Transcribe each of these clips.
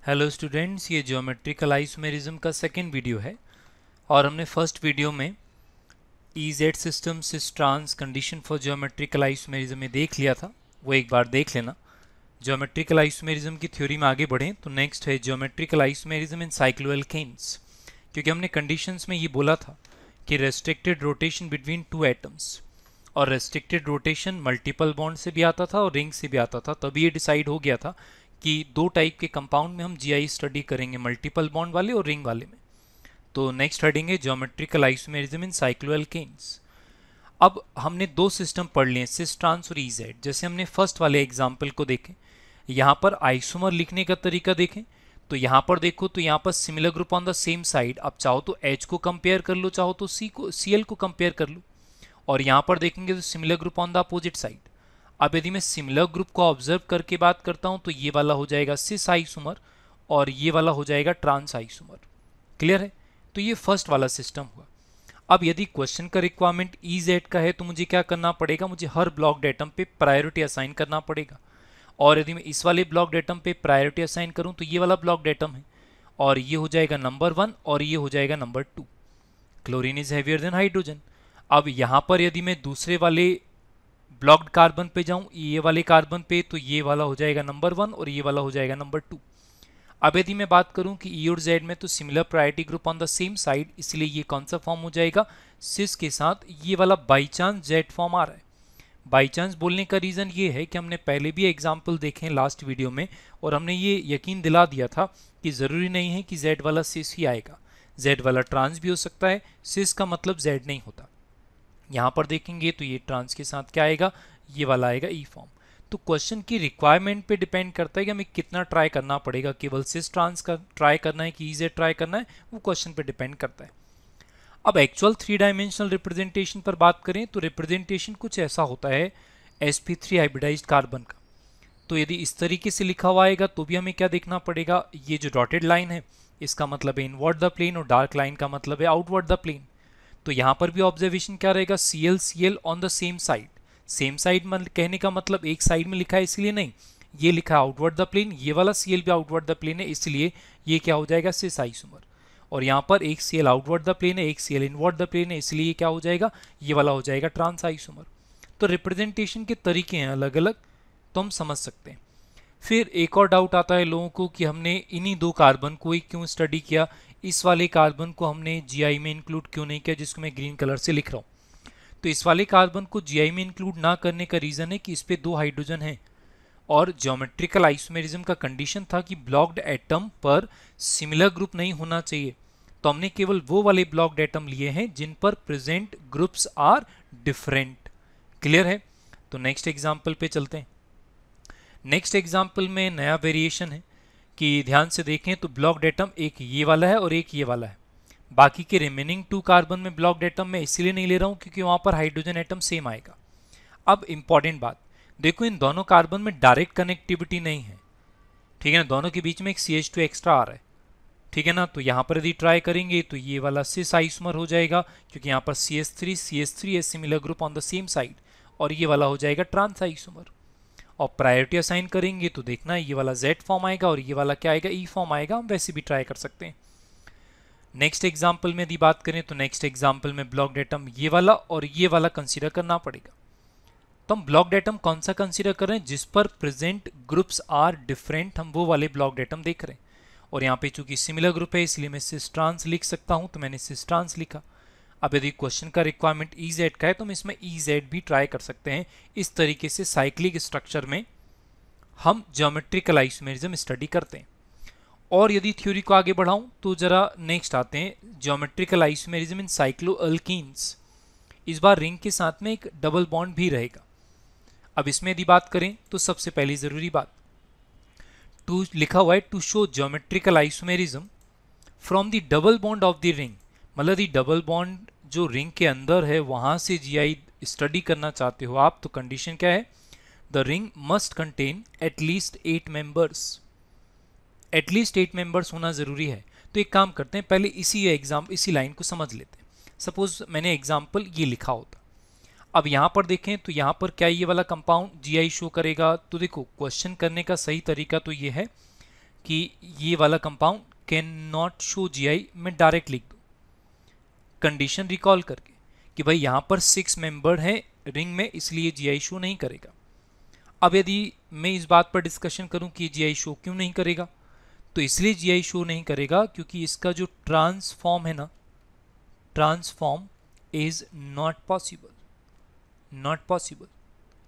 Hello students, ये geometrical isomerism का second video है और हमने फर्स्ट वीडियो में EZ system cis trans condition for geometrical isomerism में देख लिया था। वो एक बार देख लेना। ज्योमेट्रिकल आइसोमेरिज्म की थ्योरी में आगे बढ़ें तो नेक्स्ट है ज्योमेट्रिकल आइसोमेरिज्म इन साइक्लोएल्केन्स, क्योंकि हमने कंडीशंस में ये बोला था कि restricted rotation between two atoms, और रेस्ट्रिक्टेड रोटेशन मल्टीपल बॉन्ड से भी आता था और रिंग से भी आता था। तभी ये डिसाइड हो गया था कि दो टाइप के कंपाउंड में हम जीआई स्टडी करेंगे, मल्टीपल बॉन्ड वाले और रिंग वाले में। तो नेक्स्ट हेडिंग है ज्योमेट्रिकल आइसोमेरिज्म इन साइक्लोएल्केन्स। अब हमने दो सिस्टम पढ़ लिए, सिस ट्रांस और EZ। जैसे हमने फर्स्ट वाले एग्जाम्पल को देखें, यहाँ पर आइसोमर लिखने का तरीका देखें तो यहाँ पर देखो तो यहाँ पर similar group on the same side. अब चाहो तो H को कंपेयर कर लो, चाहो तो Cl को कंपेयर कर लो। और यहाँ पर देखेंगे तो similar group on the opposite side. अब यदि मैं सिमिलर ग्रुप को ऑब्जर्व करके बात करता हूँ तो ये वाला हो जाएगा सिस आइसोमर और ये वाला हो जाएगा ट्रांस आइसोमर। क्लियर है? तो ये फर्स्ट वाला सिस्टम हुआ। अब यदि क्वेश्चन का रिक्वायरमेंट EZ का है तो मुझे क्या करना पड़ेगा, मुझे हर ब्लॉक एटम पे प्रायोरिटी असाइन करना पड़ेगा। और यदि मैं इस वाले ब्लॉक एटम पे प्रायोरिटी असाइन करूं तो ये वाला ब्लॉक एटम है और ये हो जाएगा नंबर 1 और ये हो जाएगा number 2। Chlorine is heavier than hydrogen. अब यहाँ पर यदि मैं दूसरे वाले ब्लॉक्ड कार्बन पे जाऊं, ये वाले कार्बन पे, तो ये वाला हो जाएगा नंबर 1 और ये वाला हो जाएगा नंबर 2। अब यदि मैं बात करूं कि E और Z में तो similar priority group on the same side, इसलिए ये कौन सा फॉर्म हो जाएगा, सिस के साथ ये वाला बाई चांस Z फॉर्म आ रहा है। बाई चांस बोलने का रीज़न ये है कि हमने पहले भी एग्जाम्पल देखे हैं लास्ट वीडियो में और हमने ये यकीन दिला दिया था कि ज़रूरी नहीं है कि Z वाला सिस ही आएगा, Z वाला ट्रांस भी हो सकता है। सिस का मतलब Z नहीं होता। यहाँ पर देखेंगे तो ये ट्रांस के साथ क्या आएगा, ये वाला आएगा ई फॉर्म। तो क्वेश्चन की रिक्वायरमेंट पे डिपेंड करता है कि हमें कितना ट्राई करना पड़ेगा, केवल सिस ट्रांस का ट्राई करना है कि EZ ट्राई करना है, वो क्वेश्चन पे डिपेंड करता है। अब एक्चुअल 3 डायमेंशनल रिप्रेजेंटेशन पर बात करें तो रिप्रेजेंटेशन कुछ ऐसा होता है sp3 हाइब्रिडाइज्ड कार्बन का। तो यदि इस तरीके से लिखा हुआ आएगा तो भी हमें क्या देखना पड़ेगा, ये जो डॉटेड लाइन है इसका मतलब है इनवर्ड द प्लेन और डार्क लाइन का मतलब है आउटवर्ड द प्लेन। तो यहाँ पर भी ऑब्जर्वेशन क्या रहेगा, Cl on the same side. Same side कहने का मतलब एक साइड में लिखा है इसलिए नहीं, ये लिखा है आउटवर्ड द प्लेन, ये वाला Cl भी आउटवर्ड द प्लेन है, इसलिए ये क्या हो जाएगा, सिस आइसोमर। और यहाँ पर एक Cl आउटवर्ड द प्लेन है, एक Cl इनवर्ड द प्लेन है, इसलिए ये क्या हो जाएगा, ये वाला हो जाएगा ट्रांस आइसोमर। तो रिप्रेजेंटेशन के तरीके हैं अलग अलग, तो हम समझ सकते हैं। फिर एक और डाउट आता है लोगों को कि हमने इन्हीं दो कार्बन को ही क्यों स्टडी किया, इस वाले कार्बन को हमने जीआई में इंक्लूड क्यों नहीं किया, जिसको मैं ग्रीन कलर से लिख रहा हूँ। तो इस वाले कार्बन को जीआई में इंक्लूड ना करने का रीज़न है कि इस पे 2 हाइड्रोजन हैं और ज्योमेट्रिकल आइसोमेरिज्म का कंडीशन था कि ब्लॉक्ड एटम पर सिमिलर ग्रुप नहीं होना चाहिए। तो हमने केवल वो वाले ब्लॉक्ड एटम लिए हैं जिन पर present groups are different. Clear है? तो नेक्स्ट एग्जाम्पल पे चलते हैं। नेक्स्ट एग्जाम्पल में नया वेरिएशन है कि ध्यान से देखें तो ब्लॉक्ड एटम एक ये वाला है और एक ये वाला है। बाकी के रिमेनिंग 2 कार्बन में ब्लॉक्ड एटम में इसीलिए नहीं ले रहा हूं क्योंकि वहां पर हाइड्रोजन एटम सेम आएगा। अब इंपॉर्टेंट बात देखो, इन दोनों कार्बन में डायरेक्ट कनेक्टिविटी नहीं है, ठीक है ना, दोनों के बीच में एक CH2 एक्स्ट्रा आ रहा है, ठीक है ना। तो यहाँ पर यदि ट्राई करेंगे तो ये वाला सिस आइसोमर हो जाएगा क्योंकि यहाँ पर CH3 है, similar group on the same side, और ये वाला हो जाएगा ट्रांस आइसोमर। और प्रायोरिटी असाइन करेंगे तो देखना ये वाला Z फॉर्म आएगा और ये वाला क्या आएगा, E फॉर्म आएगा। हम वैसे भी ट्राई कर सकते हैं। नेक्स्ट एग्जाम्पल में यदि बात करें तो नेक्स्ट एग्जाम्पल में ब्लॉक्ड एटम ये वाला और ये वाला कंसीडर करना पड़ेगा। तो हम ब्लॉक्ड एटम कौन सा कंसीडर कर रहे हैं, जिस पर प्रेजेंट ग्रुप्स आर डिफरेंट, हम वो वाले ब्लॉक्ड एटम देख रहे हैं। और यहाँ पे चूंकि सिमिलर ग्रुप है इसलिए मैं सिस ट्रांस लिख सकता हूँ, तो मैंने सिस ट्रांस लिखा। अब यदि क्वेश्चन का रिक्वायरमेंट EZ का है तो हम इसमें EZ भी ट्राई कर सकते हैं। इस तरीके से साइक्लिक स्ट्रक्चर में हम ज्योमेट्रिकल आइसोमेरिज्म स्टडी करते हैं। और यदि थ्योरी को आगे बढ़ाऊं तो जरा नेक्स्ट आते हैं ज्योमेट्रिकल आइसोमेरिज्म इन साइक्लोअल्कीन्स। इस बार रिंग के साथ में एक डबल बॉन्ड भी रहेगा। अब इसमें यदि बात करें तो सबसे पहली जरूरी बात, टू लिखा हुआ है to show geometrical isomerism from the double bond of the ring, मतलब द डबल बॉन्ड जो रिंग के अंदर है वहां से जीआई स्टडी करना चाहते हो आप, तो कंडीशन क्या है, the ring must contain at least 8 members. At least 8 members होना जरूरी है। तो एक काम करते हैं, पहले इसी लाइन को समझ लेते हैं। सपोज मैंने एग्जाम्पल ये लिखा होता, अब यहाँ पर देखें तो यहाँ पर क्या ये वाला कंपाउंड जीआई शो करेगा, तो देखो क्वेश्चन करने का सही तरीका तो ये है कि ये वाला compound can not show GI, मैं डायरेक्ट लिख दूं कंडीशन रिकॉल करके कि भाई यहाँ पर 6 मेंबर हैं रिंग में, इसलिए जीआई शो नहीं करेगा। अब यदि मैं इस बात पर डिस्कशन करूं कि जीआई शो क्यों नहीं करेगा, तो इसलिए जीआई शो नहीं करेगा क्योंकि इसका जो ट्रांसफॉर्म है ना, transform is not possible, not possible,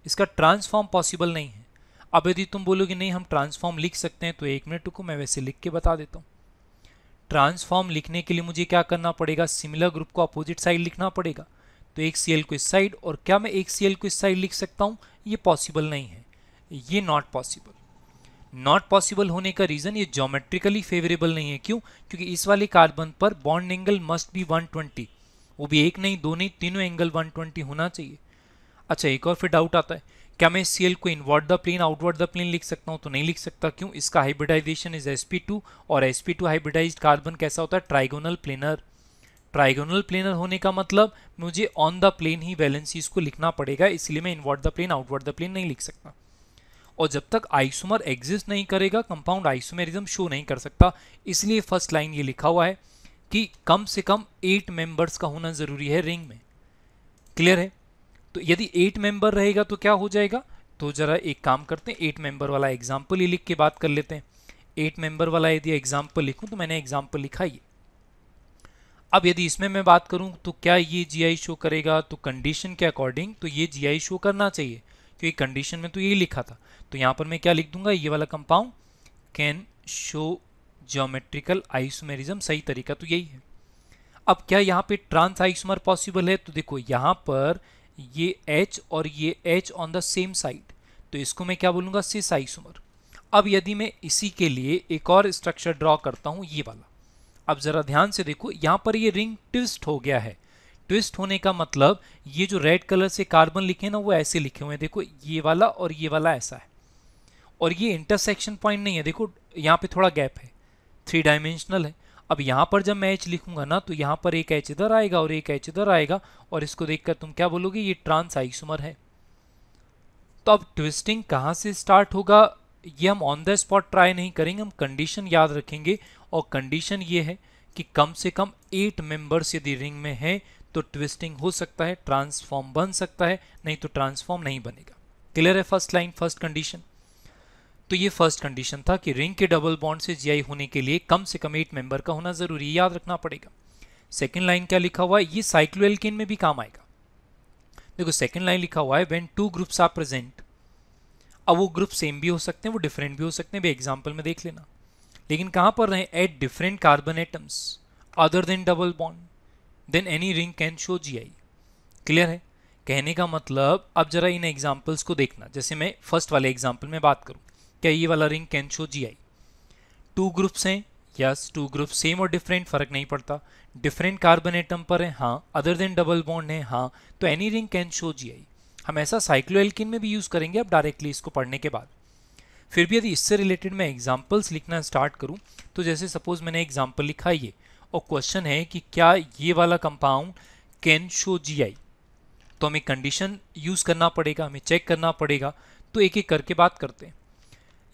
इसका ट्रांसफॉर्म पॉसिबल नहीं है। अब यदि तुम बोलोगे नहीं हम ट्रांसफॉर्म लिख सकते हैं, तो 1 मिनट रुको, मैं वैसे लिख के बता देता हूँ। ट्रांसफॉर्म लिखने के लिए मुझे क्या करना पड़ेगा, सिमिलर ग्रुप को अपोजिट साइड लिखना पड़ेगा। तो एक Cl को इस साइड, और क्या मैं एक Cl को इस साइड लिख सकता हूँ? ये पॉसिबल नहीं है, ये नॉट पॉसिबल। नॉट पॉसिबल होने का रीजन ये ज्योमेट्रिकली फेवरेबल नहीं है। क्यों? क्योंकि इस वाले कार्बन पर बॉन्ड एंगल मस्ट बी 120, वो भी एक नहीं, दो नहीं, तीनों एंगल 120 होना चाहिए। अच्छा, एक और फिर डाउट आता है, क्या मैं Cl को invert the plane outward the plane लिख सकता हूँ? तो नहीं लिख सकता। क्यों? इसका हाइब्रिडाइजेशन इज sp2, और sp2 हाइब्रिडाइज्ड कार्बन कैसा होता है? Trigonal planar. ट्राइगोनल प्लेनर होने का मतलब मुझे ऑन द प्लेन ही वैलेंसीज को लिखना पड़ेगा, इसलिए मैं invert the plane outward the plane नहीं लिख सकता। और जब तक आइसोमर एग्जिस्ट नहीं करेगा, कंपाउंड आइसोमेरिज्म शो नहीं कर सकता। इसलिए फर्स्ट लाइन ये लिखा हुआ है कि कम से कम 8 मेंबर्स का होना जरूरी है रिंग में। क्लियर है? तो यदि 8 मेंबर रहेगा तो क्या हो जाएगा? तो जरा एक काम करते हैं, 8 मेंबर वाला एग्जाम्पल ही लिख के बात कर लेते हैं। 8 मेंबर वाला यदि एग्जाम्पल लिखूं, तो मैंने एग्जाम्पल लिखा ये। अब यदि इसमें मैं बात करूं तो क्या ये जीआई शो करेगा? तो कंडीशन के अकॉर्डिंग तो ये जीआई शो करना चाहिए, क्योंकि कंडीशन में तो यही लिखा था। तो यहां पर मैं क्या लिख दूंगा, ये वाला compound can show geometrical isomerism. सही तरीका तो यही है। अब क्या यहाँ पे ट्रांस आइसोमर पॉसिबल है? तो देखो यहाँ पर ये H और ये H on the same side, तो इसको मैं क्या बोलूंगा, सिस आइसोमर। अब यदि मैं इसी के लिए एक और स्ट्रक्चर ड्रॉ करता हूं, ये वाला, अब जरा ध्यान से देखो, यहां पर ये रिंग ट्विस्ट हो गया है। ट्विस्ट होने का मतलब ये जो रेड कलर से कार्बन लिखे ना, वो ऐसे लिखे हुए हैं। देखो ये वाला और ये वाला ऐसा है, और ये इंटरसेक्शन पॉइंट नहीं है। देखो यहाँ पे थोड़ा गैप है, 3 डायमेंशनल है। अब यहाँ पर जब मैं H लिखूंगा ना, तो यहाँ पर एक H इधर आएगा और एक H इधर आएगा, और इसको देखकर तुम क्या बोलोगे, ये ट्रांस आइसोमर है। तो अब ट्विस्टिंग कहाँ से स्टार्ट होगा, ये हम ऑन द स्पॉट ट्राई नहीं करेंगे, हम कंडीशन याद रखेंगे। और कंडीशन ये है कि कम से कम 8 मेंबर्स यदि रिंग में है तो ट्विस्टिंग हो सकता है, ट्रांसफॉर्म बन सकता है, नहीं तो ट्रांसफॉर्म नहीं बनेगा। क्लियर है? First line, first condition. तो ये फर्स्ट कंडीशन था कि रिंग के डबल बॉन्ड से जीआई होने के लिए कम से कम 8 मेंबर का होना जरूरी, याद रखना पड़ेगा। सेकेंड लाइन क्या लिखा हुआ है, ये साइक्लोएल्केन में भी काम आएगा। देखो सेकेंड लाइन लिखा हुआ है व्हेन 2 ग्रुप्स आर प्रेजेंट। अब वो ग्रुप सेम भी हो सकते हैं, वो डिफरेंट भी हो सकते हैं, भी एग्जाम्पल में देख लेना। लेकिन कहां पर रहे, at different carbon atoms other than double bond, then any ring can show GI. Clear है? कहने का मतलब अब जरा इन एग्जाम्पल्स को देखना। जैसे मैं फर्स्ट वाले एग्जाम्पल में बात करूं, क्या ये वाला ring can show GI? 2 groups हैं, यस, 2 ग्रुप सेम और डिफरेंट फर्क नहीं पड़ता। डिफरेंट कार्बन एटम पर है, हाँ। अदर देन डबल बॉन्ड है, हाँ। तो any ring can show GI. हम ऐसा साइक्लोएल्केन में भी यूज करेंगे अब डायरेक्टली इसको पढ़ने के बाद। फिर भी यदि इससे रिलेटेड मैं एग्जाम्पल्स लिखना स्टार्ट करूं, तो जैसे सपोज मैंने एग्जाम्पल लिखा ये, और क्वेश्चन है कि क्या ये वाला कंपाउंड कैन शो जीआई, तो हमें कंडीशन यूज करना पड़ेगा, हमें चेक करना पड़ेगा। तो एक एक करके बात करते हैं।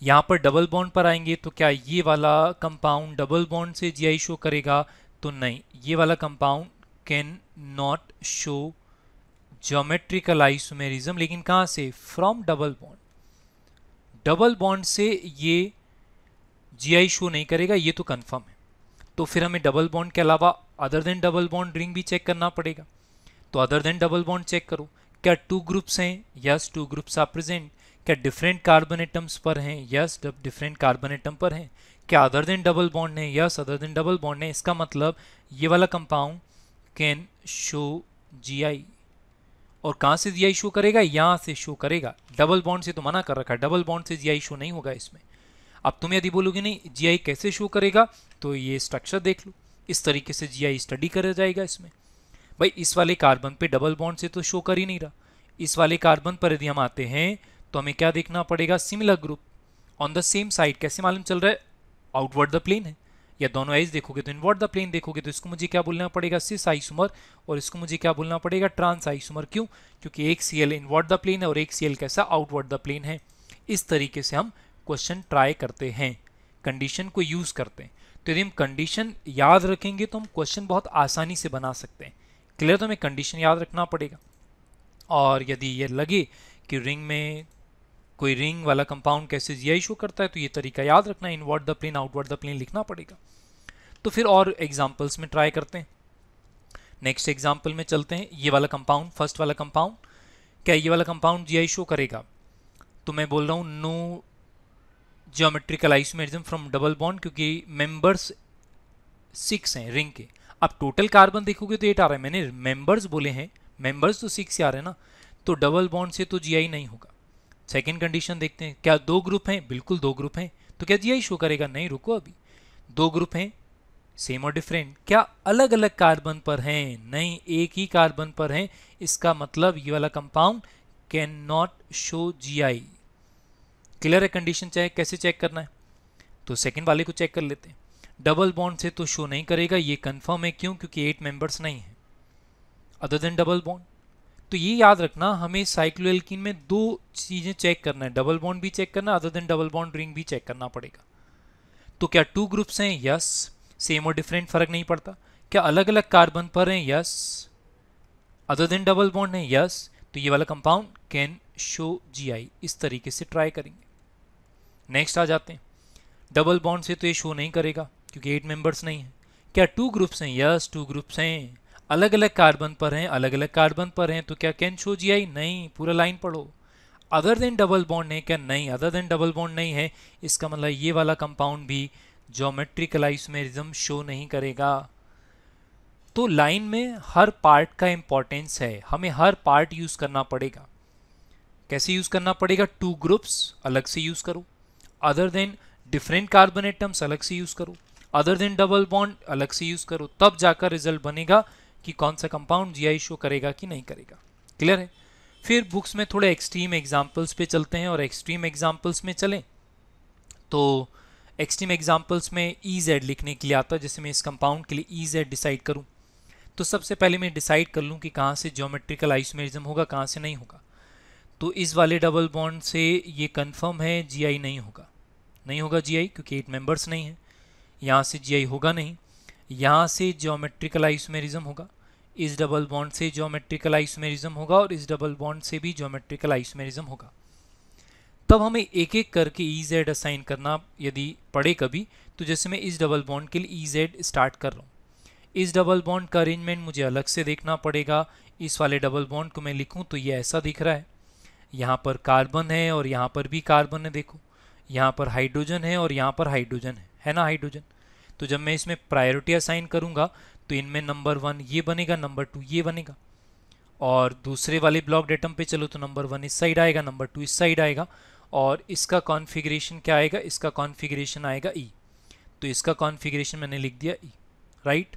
यहाँ पर डबल बॉन्ड पर आएंगे, तो क्या ये वाला कंपाउंड डबल बॉन्ड से जीआई शो करेगा? तो नहीं, ये वाला compound can not show geometrical isomerism. लेकिन कहाँ से? From double bond. Double bond से ये जीआई शो नहीं करेगा, ये तो कंफर्म है। तो फिर हमें डबल बॉन्ड के अलावा other than double bond ring भी चेक करना पड़ेगा। तो other than double bond check करो, क्या 2 ग्रुप्स हैं? Yes, 2 groups are present. क्या डिफरेंट कार्बन एटम्स पर हैं? यस, डिफरेंट कार्बन एटम पर हैं। क्या अदर देन डबल बॉन्ड है? Yes, other than double bond है। इसका मतलब ये वाला कंपाउंड कैन शो जीआई। और कहां से जीआई शो करेगा? यहां से शो करेगा। डबल बॉन्ड से तो मना कर रखा है, डबल बॉन्ड से जीआई शो नहीं होगा इसमें। अब तुम यदि बोलोगे नहीं जीआई कैसे शो करेगा, तो ये स्ट्रक्चर देख लो, इस तरीके से जीआई स्टडी करा जाएगा इसमें। भाई इस वाले कार्बन पे डबल बॉन्ड से तो शो कर ही नहीं रहा। इस वाले कार्बन पर यदि हम आते हैं तो हमें क्या देखना पड़ेगा? Similar group on the same side. कैसे मालूम चल रहा है? आउटवर्ड द प्लेन है, या दोनों एज देखोगे तो इनवर्ड द प्लेन देखोगे, तो इसको मुझे क्या बोलना पड़ेगा? Cis isomer. और इसको मुझे क्या बोलना पड़ेगा? Trans isomer. क्यों? क्योंकि एक Cl इनवर्ड द प्लेन है और एक Cl कैसा? आउटवर्ड द प्लेन है। इस तरीके से हम क्वेश्चन ट्राई करते हैं। कंडीशन को यूज़ करते हैं। तो यदि हम कंडीशन याद रखेंगे तो हम क्वेश्चन बहुत आसानी से बना सकते हैं। क्लियर? तो हमें कंडीशन याद रखना पड़ेगा। और यदि ये लगे कि रिंग में कोई रिंग वाला कंपाउंड कैसे जीआई शो करता है तो ये तरीका याद रखना, invert the plane outward the plane लिखना पड़ेगा। तो फिर और एग्जाम्पल्स में ट्राई करते हैं। नेक्स्ट एग्जाम्पल में चलते हैं। ये वाला कंपाउंड, फर्स्ट वाला कंपाउंड, क्या ये वाला कंपाउंड जीआई शो करेगा? तो मैं बोल रहा हूँ no geometrical isomerism from double bond, क्योंकि मेंबर्स 6 हैं रिंग के। अब टोटल कार्बन देखोगे तो 8 आ रहा है, मैंने मेंबर्स बोले हैं, मेंबर्स तो 6 ही आ रहे हैं ना, तो डबल बॉन्ड से तो जीआई नहीं होगा। सेकेंड कंडीशन देखते हैं, क्या 2 ग्रुप हैं? बिल्कुल 2 ग्रुप हैं, तो क्या जीआई शो करेगा? नहीं, रुको, अभी 2 ग्रुप हैं, सेम और डिफरेंट। क्या अलग अलग कार्बन पर हैं? नहीं, एक ही कार्बन पर हैं। इसका मतलब ये वाला compound can not show GI. Clear है? कंडीशन चाहे कैसे चेक करना है, तो सेकंड वाले को चेक कर लेते हैं। डबल बॉन्ड से तो शो नहीं करेगा, ये कंफर्म है। क्यों? क्योंकि 8 मेंबर्स नहीं है अदर देन डबल बॉन्ड। तो ये याद रखना, हमें साइक्लोएल्कीन में 2 चीजें चेक करना है, डबल बॉन्ड भी चेक करना, other than double bond ring भी चेक करना पड़ेगा। तो क्या 2 ग्रुप्स हैं? यस। सेम और डिफरेंट फर्क नहीं पड़ता। क्या अलग अलग कार्बन पर हैं? Yes. Other than double bond है? यस। तो ये वाला कंपाउंड कैन शो जीआई। इस तरीके से ट्राई करेंगे। नेक्स्ट आ जाते हैं। डबल बॉन्ड से तो ये शो नहीं करेगा क्योंकि 8 मेंबर्स नहीं है। क्या 2 ग्रुप्स हैं? यस, 2 ग्रुप्स हैं। अलग अलग कार्बन पर हैं? अलग अलग कार्बन पर हैं, तो क्या कैन शो जीआई? नहीं, पूरा लाइन पढ़ो। अदर देन डबल बॉन्ड है? क्या? नहीं, अदर देन डबल बॉन्ड नहीं है। इसका मतलब ये वाला कंपाउंड भी ज्योमेट्रिकल आइसोमेरिज्म शो नहीं करेगा। तो लाइन में हर पार्ट का इंपॉर्टेंस है, हमें हर पार्ट यूज करना पड़ेगा। कैसे यूज करना पड़ेगा? 2 ग्रुप्स अलग से यूज करो, other than different carbon atoms अलग से यूज करो, अदर देन डबल बॉन्ड अलग से यूज करो, तब जाकर रिजल्ट बनेगा कि कौन सा कंपाउंड जीआई शो करेगा कि नहीं करेगा। क्लियर है? फिर बुक्स में थोड़े एक्सट्रीम एग्जांपल्स पे चलते हैं, और एक्सट्रीम एग्जांपल्स में चलें तो एक्सट्रीम एग्जांपल्स में EZ लिखने के लिए आता है। जैसे मैं इस कंपाउंड के लिए EZ डिसाइड करूं, तो सबसे पहले मैं डिसाइड कर लूं कि कहाँ से ज्योमेट्रिकल आइसोमेरिज्म होगा, कहाँ से नहीं होगा। तो इस वाले डबल बॉन्ड से ये कंफर्म है जीआई नहीं होगा, नहीं होगा जीआई, क्योंकि 8 मेंबर्स नहीं है। यहाँ से जीआई होगा नहीं। यहाँ से ज्योमेट्रिकल आइसोमेरिज्म होगा, इस डबल बॉन्ड से ज्योमेट्रिकल आइसोमेरिज्म होगा, और इस डबल बॉन्ड से भी ज्योमेट्रिकल आइसोमेरिज्म होगा। तब हमें एक एक करके EZ असाइन करना यदि पड़े कभी, तो जैसे मैं इस डबल बॉन्ड के लिए EZ स्टार्ट कर रहा हूँ, इस डबल बॉन्ड का अरेंजमेंट मुझे अलग से देखना पड़ेगा। इस वाले डबल बॉन्ड को मैं लिखूं तो ये ऐसा दिख रहा है, यहाँ पर कार्बन है और यहाँ पर भी कार्बन है, देखो यहाँ पर हाइड्रोजन है और यहाँ पर हाइड्रोजन है ना, हाइड्रोजन। तो जब मैं इसमें प्रायोरिटी असाइन करूँगा तो इनमें नंबर 1 ये बनेगा, नंबर 2 ये बनेगा। और दूसरे वाले ब्लॉक डेटम पे चलो तो नंबर 1 इस साइड आएगा, नंबर 2 इस साइड आएगा, और इसका कॉन्फ़िगरेशन क्या आएगा? इसका कॉन्फ़िगरेशन आएगा E। तो इसका कॉन्फ़िगरेशन मैंने लिख दिया E, राइट।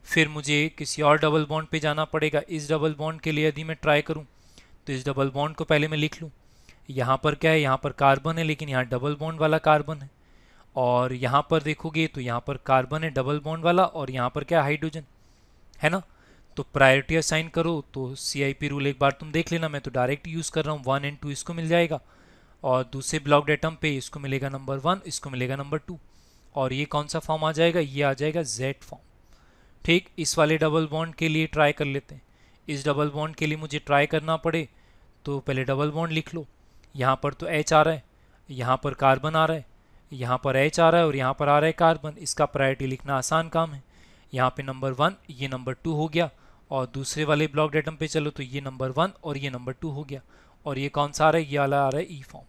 फिर मुझे किसी और डबल बॉन्ड पे जाना पड़ेगा। इस डबल बॉन्ड के लिए यदि मैं ट्राई करूं तो इस डबल बॉन्ड को पहले मैं लिख लूं। यहाँ पर क्या है? यहाँ पर कार्बन है, लेकिन यहाँ डबल बॉन्ड वाला कार्बन है। और यहाँ पर देखोगे तो यहाँ पर कार्बन है डबल बॉन्ड वाला, और यहाँ पर क्या? हाइड्रोजन है ना। तो प्रायोरिटी असाइन करो तो CIP रूल एक बार तुम देख लेना, मैं तो डायरेक्ट यूज़ कर रहा हूँ। 1 और 2 इसको मिल जाएगा, और दूसरे ब्लॉक डेटम पे इसको मिलेगा नंबर 1, इसको मिलेगा नंबर 2, और ये कौन सा फॉर्म आ जाएगा? ये आ जाएगा Z फॉर्म। ठीक, इस वाले डबल बॉन्ड के लिए ट्राई कर लेते हैं। इस डबल बॉन्ड के लिए मुझे ट्राई करना पड़े तो पहले डबल बॉन्ड लिख लो। यहाँ पर तो H आ रहा है, यहाँ पर कार्बन आ रहा है, यहाँ पर H आ रहा है, और यहाँ पर आ रहा है कार्बन। इसका प्रायोरिटी लिखना आसान काम है। यहाँ पे नंबर 1, ये नंबर 2 हो गया, और दूसरे वाले ब्लॉक डेटम पे चलो तो ये नंबर 1 और ये नंबर 2 हो गया, और ये कौन सा आ रहा है? ये वाला आ रहा है E फॉर्म।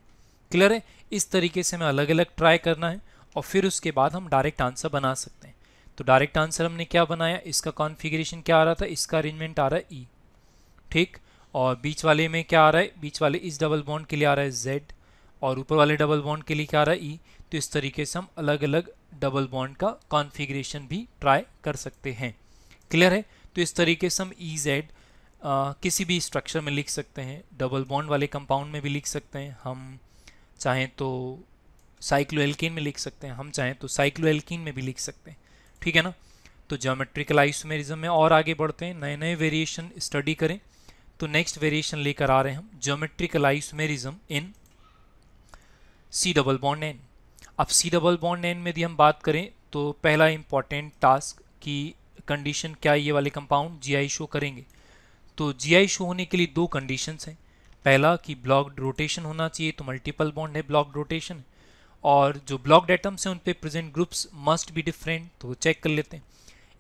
क्लियर है? इस तरीके से हमें अलग अलग ट्राई करना है, और फिर उसके बाद हम डायरेक्ट आंसर बना सकते हैं। तो डायरेक्ट आंसर हमने क्या बनाया? इसका कॉन्फ़िगरेशन क्या आ रहा था? इसका अरेंजमेंट आ रहा है E, ठीक। और बीच वाले में क्या आ रहा है? बीच वाले इस डबल बॉन्ड के लिए आ रहा है Z, और ऊपर वाले डबल बॉन्ड के लिए क्या आ रहा है? E। तो इस तरीके से हम अलग अलग डबल बॉन्ड का कॉन्फ़िगरेशन भी ट्राई कर सकते हैं। क्लियर है? तो इस तरीके से हम EZ किसी भी स्ट्रक्चर में लिख सकते हैं, डबल बॉन्ड वाले कंपाउंड में भी लिख सकते हैं, हम चाहें तो साइक्लोएल्कीन में लिख सकते हैं, हम चाहें तो साइक्लोएल्कीन में भी लिख सकते हैं। ठीक है ना। तो ज्योमेट्रिकल आइसोमेरिज्म में और आगे बढ़ते हैं, नए नए वेरिएशन स्टडी करें। तो नेक्स्ट वेरिएशन लेकर आ रहे हैं हम, geometrical isomerism in C double bond N। अब सी डबल बॉन्ड एन में यदि हम बात करें तो पहला इंपॉर्टेंट टास्क की कंडीशन क्या ये वाले कंपाउंड जीआई शो करेंगे। तो जीआई शो होने के लिए दो कंडीशंस हैं। पहला कि ब्लॉक्ड रोटेशन होना चाहिए, तो मल्टीपल बॉन्ड है ब्लॉक्ड रोटेशन, और जो ब्लॉक्ड एटम्स हैं उन पे present groups must be different, तो चेक कर लेते हैं।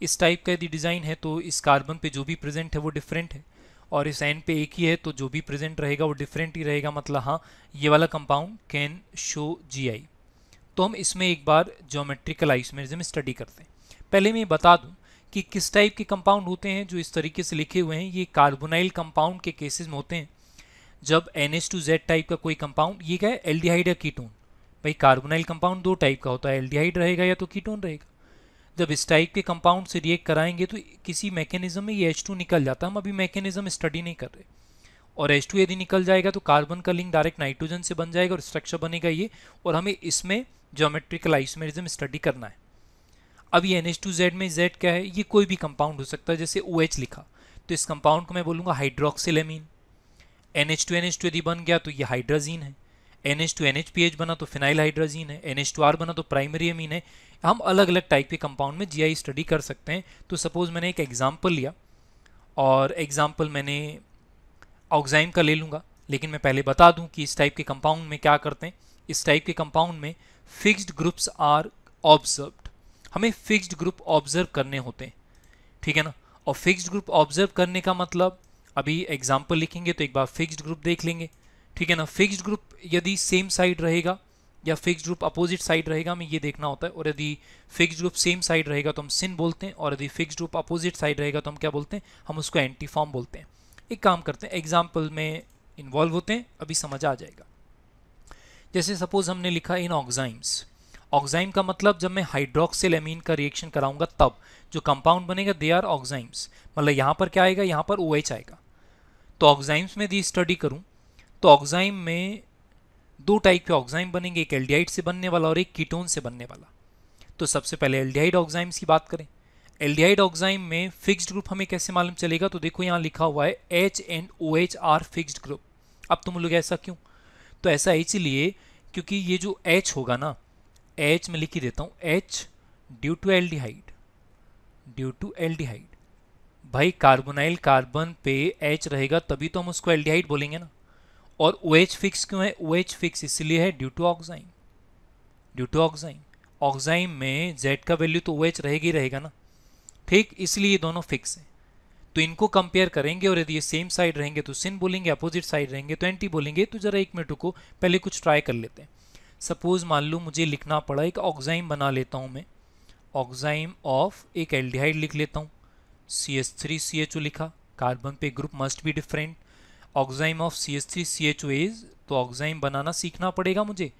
इस टाइप का यदि डिज़ाइन है तो इस कार्बन पे जो भी प्रेजेंट है वो डिफरेंट है, और इस एन पे एक ही है तो जो भी प्रेजेंट रहेगा वो डिफरेंट ही रहेगा, मतलब हाँ ये वाला कंपाउंड कैन शो जीआई। तो हम इसमें एक बार ज्योमेट्रिकल आइसोमेरिज्म स्टडी करते हैं। पहले मैं बता दूं कि किस टाइप के कंपाउंड होते हैं जो इस तरीके से लिखे हुए हैं, ये कार्बोनाइल कंपाउंड के केसेस में होते हैं। जब NH2Z टाइप का कोई कंपाउंड, ये क्या है, एल्डिहाइड या कीटोन। भाई कार्बोनाइल कंपाउंड दो टाइप का होता है, एल्डिहाइड रहेगा या तो कीटोन रहेगा। जब इस टाइप के कंपाउंड से रिएक्ट कराएंगे तो किसी मैकेनिज्म में ये H2 निकल जाता है, हम अभी मैकेनिज्म स्टडी नहीं कर रहे। और H2 यदि निकल जाएगा तो कार्बन का लिंक डायरेक्ट नाइट्रोजन से बन जाएगा और स्ट्रक्चर बनेगा ये, और हमें इसमें ज्योमेट्रिकल आइसोमेरिज्म स्टडी करना है। अब ये NH2Z में Z क्या है, ये कोई भी कंपाउंड हो सकता है, जैसे OH लिखा तो इस कंपाउंड को मैं बोलूँगा हाइड्रोक्सिलेमीन। NH2NH2 यदि बन गया तो ये हाइड्राजीन है, NH2NHPH बना तो फिनाइल हाइड्राजीन है, NH2R बना तो प्राइमरी अमीन है। हम अलग अलग टाइप के कंपाउंड में जीआई स्टडी कर सकते हैं। तो सपोज मैंने एक एग्जाम्पल लिया, और एग्जाम्पल मैंने ऑक्साइम का ले लूँगा, लेकिन मैं पहले बता दूं कि इस टाइप के कंपाउंड में क्या करते हैं। इस टाइप के कंपाउंड में फिक्स्ड ग्रुप्स आर ऑब्जर्व्ड, हमें फिक्स्ड ग्रुप ऑब्जर्व करने होते हैं, ठीक है ना। और फिक्स्ड ग्रुप ऑब्जर्व करने का मतलब, अभी एग्जाम्पल लिखेंगे तो एक बार फिक्स्ड ग्रुप देख लेंगे, ठीक है ना। फिक्स्ड ग्रुप यदि सेम साइड रहेगा या फिक्स्ड ग्रुप अपोजिट साइड रहेगा, हमें ये देखना होता है। और यदि फिक्स्ड ग्रुप सेम साइड रहेगा तो हम सिन बोलते हैं, और यदि फिक्स्ड ग्रुप अपोजिट साइड रहेगा तो हम क्या बोलते हैं, हम उसको एंटी फॉर्म बोलते हैं। एक काम करते हैं, एग्जाम्पल में इन्वॉल्व होते हैं, अभी समझ आ जाएगा। जैसे सपोज हमने लिखा इन ऑक्साइम्स, ऑक्साइम का मतलब जब मैं हाइड्रोक्सिल एमीन का रिएक्शन कराऊंगा तब जो कंपाउंड बनेगा दे आर ऑक्साइम्स, मतलब यहाँ पर क्या आएगा, यहाँ पर OH आएगा। तो ऑक्साइम्स में यदि स्टडी करूँ तो ऑक्साइम में दो टाइप के ऑक्साइम बनेंगे, एक एल्डिहाइड से बनने वाला और एक कीटोन से बनने वाला। तो सबसे पहले एल्डिहाइड ऑक्साइम्स की बात करें। एल्डिहाइड ऑक्साइम में फिक्स्ड ग्रुप हमें कैसे मालूम चलेगा, तो देखो यहाँ लिखा हुआ है H and OH are fixed group. अब तुम लोग ऐसा क्यों, तो ऐसा इसलिए क्योंकि ये जो H होगा ना, H में लिख ही देता हूँ, H due to aldehyde, due to aldehyde. भाई कार्बोनाइल कार्बन पे H रहेगा तभी तो हम उसको एल्डिहाइड बोलेंगे ना। और OH फिक्स क्यों है, OH फिक्स इसलिए है due to oxime, due to oxime. Oxime में Z का वैल्यू तो OH रहेगा ही रहेगा ना, ठीक, इसलिए ये दोनों फिक्स हैं। तो इनको कंपेयर करेंगे, और यदि ये सेम साइड रहेंगे तो सिन बोलेंगे, अपोजिट साइड रहेंगे तो एंटी बोलेंगे। तो जरा एक मिनट रुको, पहले कुछ ट्राई कर लेते हैं। सपोज मान लो मुझे लिखना पड़ा, एक ऑक्साइम बना लेता हूँ मैं, ऑक्साइम ऑफ एक एल्डिहाइड लिख लेता हूँ, CH3CHO लिखा, कार्बन पे group must be different. Oxime of CH3CHO is, तो ऑक्साइम बनाना सीखना पड़ेगा मुझे।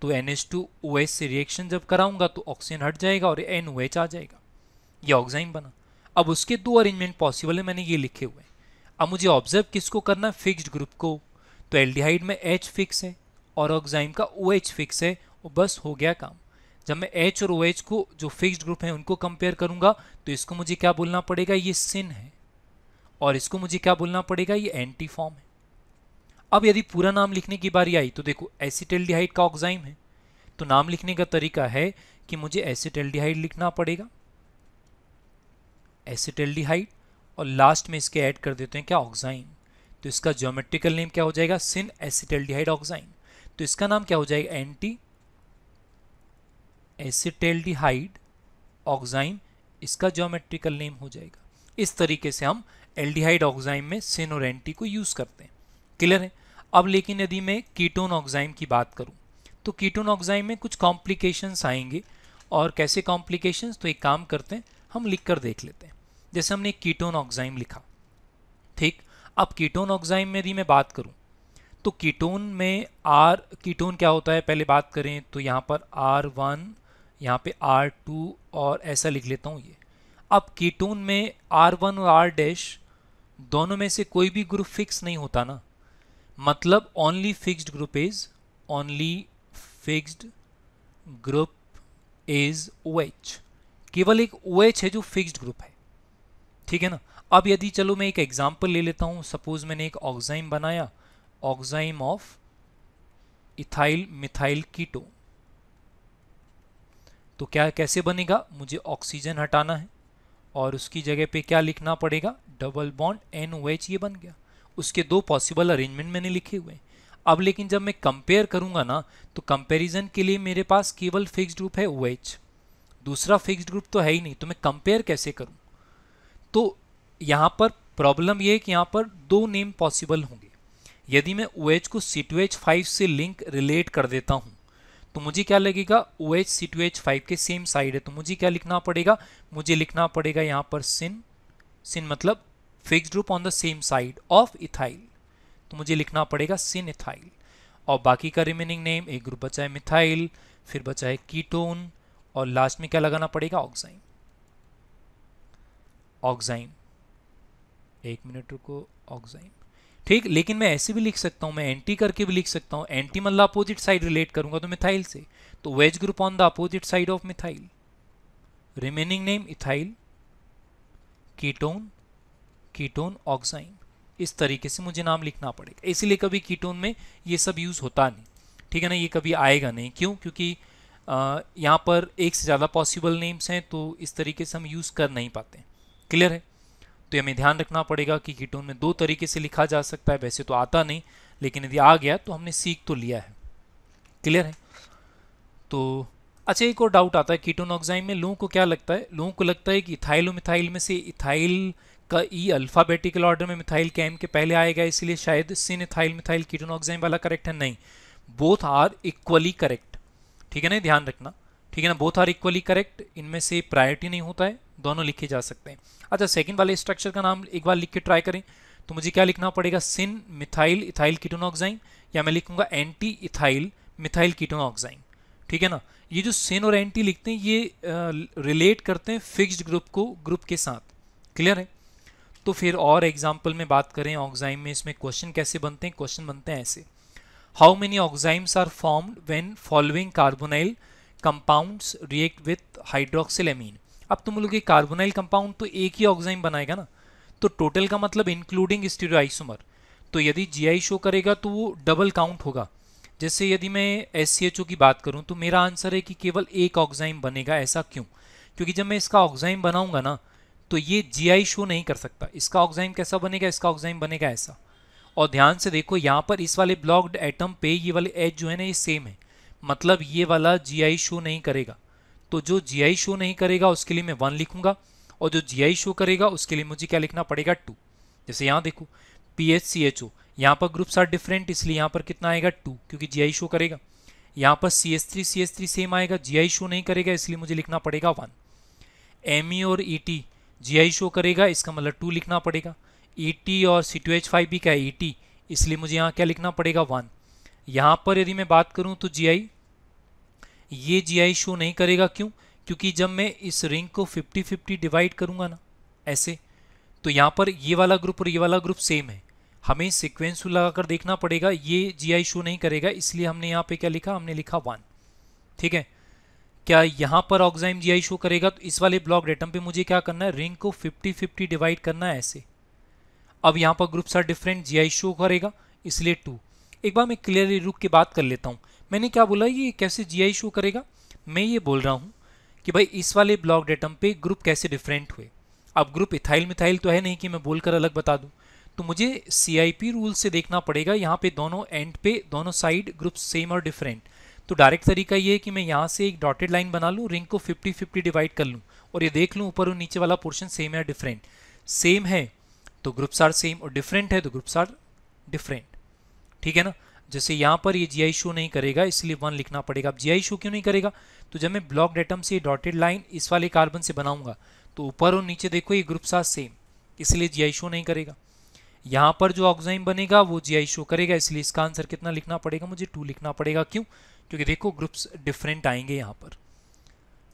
तो NH2OH से रिएक्शन जब कराऊंगा तो ऑक्सीजन हट जाएगा और NOH आ जाएगा, ये ऑक्साइम बना। अब उसके दो अरेंजमेंट पॉसिबल है, मैंने ये लिखे हुए हैं। अब मुझे ऑब्जर्व किसको करना है, फिक्स्ड ग्रुप को। तो एल्डिहाइड में H फिक्स है और ऑक्साइम का OH फिक्स है, और बस हो गया काम। जब मैं H और OH को जो फिक्स्ड ग्रुप है उनको कंपेयर करूंगा तो इसको मुझे क्या बोलना पड़ेगा, ये सिन है, और इसको मुझे क्या बोलना पड़ेगा, ये एंटी फॉर्म है। अब यदि पूरा नाम लिखने की बारी आई तो देखो एसिटाल्डिहाइड का ऑक्साइम है, तो नाम लिखने का तरीका है कि मुझे एसिटाल्डिहाइड लिखना पड़ेगा, एसिटाल्डिहाइड, और लास्ट में इसके ऐड कर देते हैं क्या, ऑक्साइम। तो इसका ज्योमेट्रिकल नेम क्या हो जाएगा, सिन एसिटाल्डिहाइड ऑक्साइम। तो इसका नाम क्या हो जाएगा, एंटी एसिटाल्डिहाइड ऑक्साइम, इसका ज्योमेट्रिकल नेम हो जाएगा। इस तरीके से हम एल्डिहाइड ऑक्साइम में सिन और एंटी को यूज करते हैं, क्लियर है। अब लेकिन यदि मैं कीटोन ऑक्साइम की बात करूं तो कीटोन ऑक्साइम में कुछ कॉम्प्लिकेशंस आएंगे, और कैसे कॉम्प्लिकेशंस, तो एक काम करते हैं हम लिख कर देख लेते हैं। जैसे हमने कीटोन ऑक्साइम लिखा, ठीक। अब कीटोन ऑक्साइम में यदि मैं बात करूं तो कीटोन में R, कीटोन क्या होता है पहले बात करें तो यहाँ पर R1, यहाँ पे R2, और ऐसा लिख लेता हूँ ये। अब कीटोन में R1 और R' दोनों में से कोई भी ग्रुप फिक्स नहीं होता ना, मतलब only fixed group is, only fixed group is OH, केवल एक OH है जो फिक्स्ड ग्रुप है, ठीक है ना। अब यदि चलो मैं एक एग्जांपल ले लेता हूं, सपोज मैंने एक ऑक्साइम बनाया, oxime of ethyl methyl ketone, तो क्या कैसे बनेगा, मुझे ऑक्सीजन हटाना है और उसकी जगह पे क्या लिखना पड़ेगा, डबल बॉन्ड NOH, ये बन गया। उसके दो पॉसिबल अरेंजमेंट मैंने लिखे हुए हैं। अब लेकिन जब मैं कंपेयर करूंगा ना, तो कंपैरिजन के लिए मेरे पास केवल फिक्स्ड ग्रुप है OH, दूसरा फिक्स्ड ग्रुप तो है ही नहीं, तो मैं कंपेयर कैसे करूं। तो यहाँ पर प्रॉब्लम ये है कि यहाँ पर दो नेम पॉसिबल होंगे। यदि मैं OH को C2H5 से लिंक रिलेट कर देता हूँ तो मुझे क्या लगेगा, OH C2H5 के सेम साइड है, तो मुझे क्या लिखना पड़ेगा, मुझे लिखना पड़ेगा यहाँ पर सिन, सिन मतलब fixed group on the same side of ethyl, तो मुझे लिखना पड़ेगा सिन इथाइल। और बाकी का रिमेनिंग नेम, एक ग्रुप बचा है मिथाइल, फिर बचा है कीटोन, और लास्ट में क्या लगाना पड़ेगा, ऑक्साइन। ऑक्साइन, एक मिनट रुको, ऑक्साइन, ठीक। लेकिन मैं ऐसे भी लिख सकता हूं, मैं एंटी करके भी लिख सकता हूं। एंटी मतलब अपोजिट साइड रिलेट करूंगा तो मिथाइल से, तो वेज group on the opposite side of methyl, remaining name ethyl, ketone, ketone ऑक्साइन। इस तरीके से मुझे नाम लिखना पड़ेगा। इसीलिए कभी कीटोन में ये सब यूज होता नहीं, ठीक है ना, ये कभी आएगा नहीं। क्यों, क्योंकि यहाँ पर एक से ज़्यादा पॉसिबल नेम्स हैं, तो इस तरीके से हम यूज़ कर नहीं पाते। क्लियर है। तो हमें ध्यान रखना पड़ेगा कि कीटोन में दो तरीके से लिखा जा सकता है। वैसे तो आता नहीं, लेकिन यदि आ गया तो हमने सीख तो लिया है। क्लियर है। तो अच्छा, एक और डाउट आता है, कीटोन ऑक्साइन में लोगों को क्या लगता है, लोगों को लगता है कि इथाइल और मिथाइल में से इथाइल का ई अल्फाबेटिकल ऑर्डर में मिथाइल के एम के पहले आएगा, इसलिए शायद सिन इथाइल मिथाइल कीटोन ऑक्साइन वाला करेक्ट है। नहीं, बोथ आर इक्वली करेक्ट, ठीक है ना, ध्यान रखना, ठीक है ना, बोथ आर इक्वली करेक्ट। इनमें से प्रायोरिटी नहीं होता है, दोनों लिखे जा सकते हैं। अच्छा, सेकंड वाले स्ट्रक्चर का नाम एक बार लिख के ट्राई करें, तो मुझे क्या लिखना पड़ेगा, सिन मिथाइल इथाइल कीटोन ऑक्साइन, या मैं लिखूंगा एंटी इथाइल मिथाइल कीटोन ऑक्साइन, ठीक है ना। ये जो सिन और एंटी लिखते हैं, ये रिलेट करते हैं फिक्स्ड ग्रुप को ग्रुप के साथ। क्लियर है। तो फिर और एग्जाम्पल में बात करें ऑक्साइम में, इसमें क्वेश्चन कैसे बनते हैं, क्वेश्चन बनते हैं ऐसे, how many oximes are formed when following carbonyl compounds react with hydroxyl amine. अब तुम लोग कार्बोनाइल कंपाउंड तो एक ही ऑक्साइम बनाएगा ना, तो टोटल का मतलब इंक्लूडिंग स्टीरियोआइसोमर, तो यदि GI शो करेगा तो वो डबल काउंट होगा। जैसे यदि मैं SCHO की बात करूं तो मेरा आंसर है कि केवल एक ऑक्साइम बनेगा। ऐसा क्यों, क्योंकि जब मैं इसका ऑक्साइम बनाऊंगा ना, तो ये GI शो नहीं कर सकता। इसका ऑक्साइम कैसा बनेगा, इसका ऑक्साइम बनेगा ऐसा। और ध्यान से देखो, यहाँ पर इस वाले ब्लॉक्ड एटम पे ये वाले एच जो है ना, ये सेम है, मतलब ये वाला GI शो नहीं करेगा। तो जो GI शो नहीं करेगा उसके लिए मैं 1 लिखूंगा, और जो GI शो करेगा उसके लिए मुझे क्या लिखना पड़ेगा, 2। जैसे यहाँ देखो PHCHO, यहाँ पर ग्रुप्स आर डिफरेंट, इसलिए यहाँ पर कितना आएगा, 2, क्योंकि GI शो करेगा। यहाँ पर CH3 सेम आएगा, GI शो नहीं करेगा, इसलिए मुझे लिखना पड़ेगा 1। Me और ET GI शो करेगा, इसका मतलब 2 लिखना पड़ेगा। ET और C2H5 भी क्या है, ET, इसलिए मुझे यहाँ क्या लिखना पड़ेगा, 1। यहाँ पर यदि मैं बात करूँ तो GI, ये GI शो नहीं करेगा। क्यों, क्योंकि जब मैं इस रिंग को 50-50 डिवाइड करूंगा ना ऐसे, तो यहाँ पर ये वाला ग्रुप और ये वाला ग्रुप सेम है, हमें सीक्वेंस लगाकर देखना पड़ेगा। ये GI शो नहीं करेगा, इसलिए हमने यहाँ पे क्या लिखा, हमने लिखा 1। ठीक है। क्या यहाँ पर ऑक्साइम GI शो करेगा, तो इस वाले ब्लॉक एटम पे मुझे क्या करना है, रिंग को 50-50 डिवाइड करना है ऐसे। अब यहाँ पर groups are different, GI show करेगा, इसलिए 2। एक बार मैं क्लियरली रुक के बात कर लेता हूँ। मैंने क्या बोला, ये कैसे GI शो करेगा, मैं ये बोल रहा हूँ कि भाई इस वाले ब्लॉक एटम पे ग्रुप कैसे डिफरेंट हुए। अब ग्रुप इथाइल मिथाइल तो है नहीं कि मैं बोलकर अलग बता दूं, तो मुझे CIP रूल से देखना पड़ेगा। यहाँ पे दोनों एंड पे, दोनों साइड ग्रुप सेम और डिफरेंट। तो डायरेक्ट तरीका ये है कि मैं यहाँ से एक डॉटेड लाइन बना लूँ, रिंग को 50-50 डिवाइड कर लूँ, और ये देख लूँ ऊपर और नीचे वाला पोर्शन सेम है या डिफरेंट। सेम है तो ग्रुप्स आर सेम, और डिफरेंट है तो ग्रुप्स आर डिफरेंट। ठीक है ना। जैसे यहाँ पर ये GI शो नहीं करेगा, इसलिए 1 लिखना पड़ेगा। अब GI शो क्यों नहीं करेगा, तो जब मैं ब्लॉक एटम से डॉटेड लाइन इस वाले कार्बन से बनाऊंगा, तो ऊपर और नीचे देखो ये ग्रुप्स आर सेम, इसलिए GI शो नहीं करेगा। यहाँ पर जो ऑक्साइम बनेगा वो GI शो करेगा, इसलिए इसका आंसर कितना लिखना पड़ेगा, मुझे 2 लिखना पड़ेगा। क्यों, क्योंकि देखो ग्रुप्स डिफरेंट आएंगे यहाँ पर।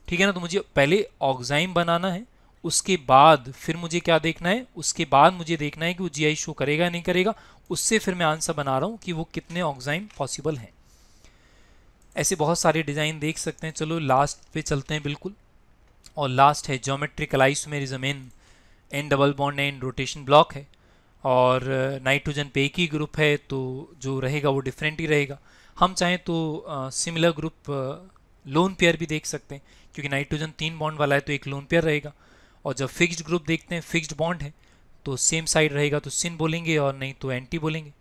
ठीक है ना। तो मुझे पहले ऑक्साइम बनाना है, उसके बाद फिर मुझे क्या देखना है, उसके बाद मुझे देखना है कि वो GI शो करेगा या नहीं करेगा। उससे फिर मैं आंसर बना रहा हूँ कि वो कितने ऑक्साइम पॉसिबल हैं। ऐसे बहुत सारे डिज़ाइन देख सकते हैं। चलो लास्ट पे चलते हैं बिल्कुल, और लास्ट है geometrical isomerism in N double bond N rotation block है, और नाइट्रोजन पे एक ही ग्रुप है, तो जो रहेगा वो डिफरेंट ही रहेगा। हम चाहें तो सिमिलर ग्रुप लोन पेयर भी देख सकते हैं, क्योंकि नाइट्रोजन 3 बॉन्ड वाला है तो एक लोन पेयर रहेगा, और जब फिक्स्ड ग्रुप देखते हैं, फिक्स्ड बॉन्ड है, तो सेम साइड रहेगा तो सिन बोलेंगे और नहीं तो एंटी बोलेंगे।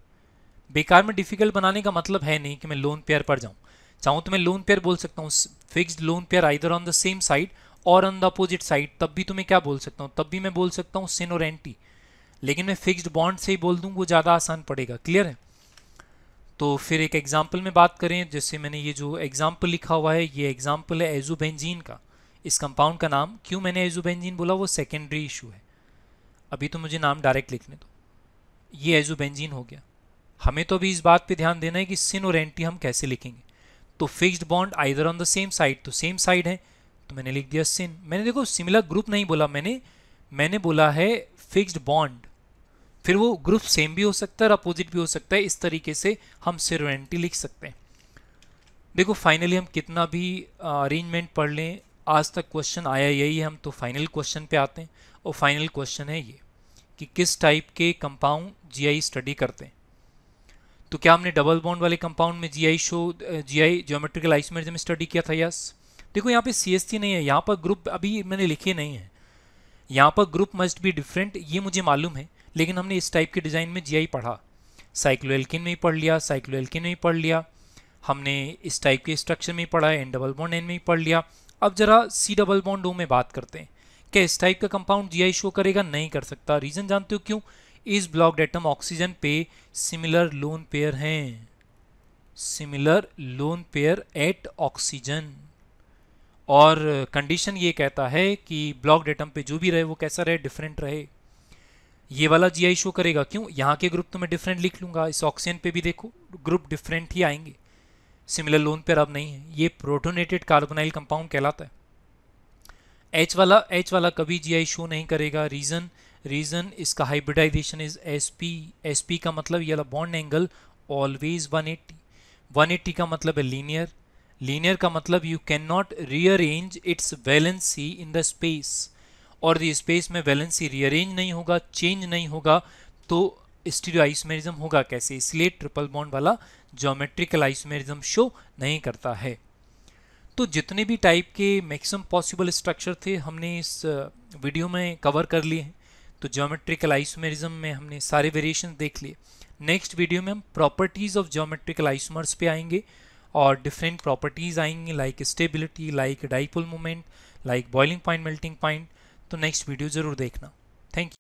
बेकार में डिफिकल्ट बनाने का मतलब है नहीं कि मैं लोन पेयर पर जाऊँ। चाहूँ तो मैं लोन पेयर बोल सकता हूँ, fixed lone pair either on the same side और ऑन द अपोजिट साइड, तब भी तो मैं क्या बोल सकता हूँ, तब भी मैं बोल सकता हूँ सिन और एंटी। लेकिन मैं फिक्स्ड बॉन्ड से ही बोल दूँ, वो ज़्यादा आसान पड़ेगा। क्लियर है? तो फिर एक एग्जाम्पल में बात करें, जैसे मैंने ये जो एग्जाम्पल लिखा हुआ है, ये एग्जाम्पल है एजोबेंजीन का। इस कंपाउंड का नाम क्यों मैंने एजोबेंजीन बोला, वो सेकेंडरी इशू है, अभी तो मुझे नाम डायरेक्ट लिखने दो। ये एजोबेंजीन हो गया। हमें तो अभी इस बात पे ध्यान देना है कि सिन और एंटी हम कैसे लिखेंगे। तो fixed bond either on the same side, तो सेम साइड है तो मैंने लिख दिया सिन। मैंने देखो सिमिलर ग्रुप नहीं बोला, मैंने बोला है फिक्स्ड बॉन्ड। फिर वो ग्रुप सेम भी हो सकता है और अपोजिट भी हो सकता है, इस तरीके से हम सिन और एंटी लिख सकते हैं। देखो फाइनली हम कितना भी अरेंजमेंट पढ़ लें, आज तक क्वेश्चन आया यही है। हम तो फाइनल क्वेश्चन पे आते हैं, और फाइनल क्वेश्चन है ये कि किस टाइप के कंपाउंड जीआई स्टडी करते हैं। तो क्या हमने डबल बॉन्ड वाले कंपाउंड में जीआई ज्योमेट्रिकल आइसोमेरिज्म स्टडी किया था? यस। देखो यहाँ पे सीएससी नहीं है, यहाँ पर ग्रुप अभी मैंने लिखे नहीं है। यहाँ पर ग्रुप मस्ट बी डिफरेंट, ये मुझे मालूम है, लेकिन हमने इस टाइप के डिज़ाइन में जीआई पढ़ा। साइक्लोएल्किन में ही पढ़ लिया, साइक्लोएल्किन में ही पढ़ लिया, हमने इस टाइप के स्ट्रक्चर में ही पढ़ा है, एन डबल बॉन्ड एन में ही पढ़ लिया। अब जरा सी डबल बॉन्ड ओ में बात करते हैं। क्या इस टाइप का कंपाउंड जीआई शो करेगा? नहीं कर सकता। रीजन जानते हो क्यों? इस ब्लॉक्ड एटम ऑक्सीजन पे सिमिलर लोन पेयर हैं, similar lone pair at oxygen. और कंडीशन ये कहता है कि ब्लॉक्ड एटम पे जो भी रहे वो कैसा रहे, डिफरेंट रहे। ये वाला जीआई शो करेगा। क्यों? यहाँ के ग्रुप तो मैं डिफरेंट लिख लूंगा, इस ऑक्सीजन पे भी देखो ग्रुप डिफरेंट ही आएंगे, सिमिलर लोन पेयर अब नहीं है। ये प्रोटोनेटेड कार्बोनाइल कंपाउंड कहलाता है। एच वाला कभी जीआई शो नहीं करेगा। रीजन इसका हाइब्रिडाइजेशन इज एसपी। एसपी का मतलब ये वाला बॉन्ड एंगल ऑलवेज 180। 180 का मतलब है लीनियर। लीनियर का मतलब you can not rearrange it's valency in the space, और द स्पेस में वैलेंसी रीअरेंज नहीं होगा, चेंज नहीं होगा, तो स्टीरियो आइसोमेरिज्म होगा कैसे? इसलिए ट्रिपल बॉन्ड वाला ज्योमेट्रिकल आइसोमेरिज्म शो नहीं करता है। तो जितने भी टाइप के मैक्सिमम पॉसिबल स्ट्रक्चर थे हमने इस वीडियो में कवर कर लिए हैं। तो ज्योमेट्रिकल आइसोमेरिज्म में हमने सारे वेरिएशन देख लिए। नेक्स्ट वीडियो में हम प्रॉपर्टीज ऑफ ज्योमेट्रिकल आइसोमर्स पे आएंगे, और डिफरेंट प्रॉपर्टीज आएंगी like stability, like dipole moment, like boiling point, melting point. तो नेक्स्ट वीडियो ज़रूर देखना। Thank you.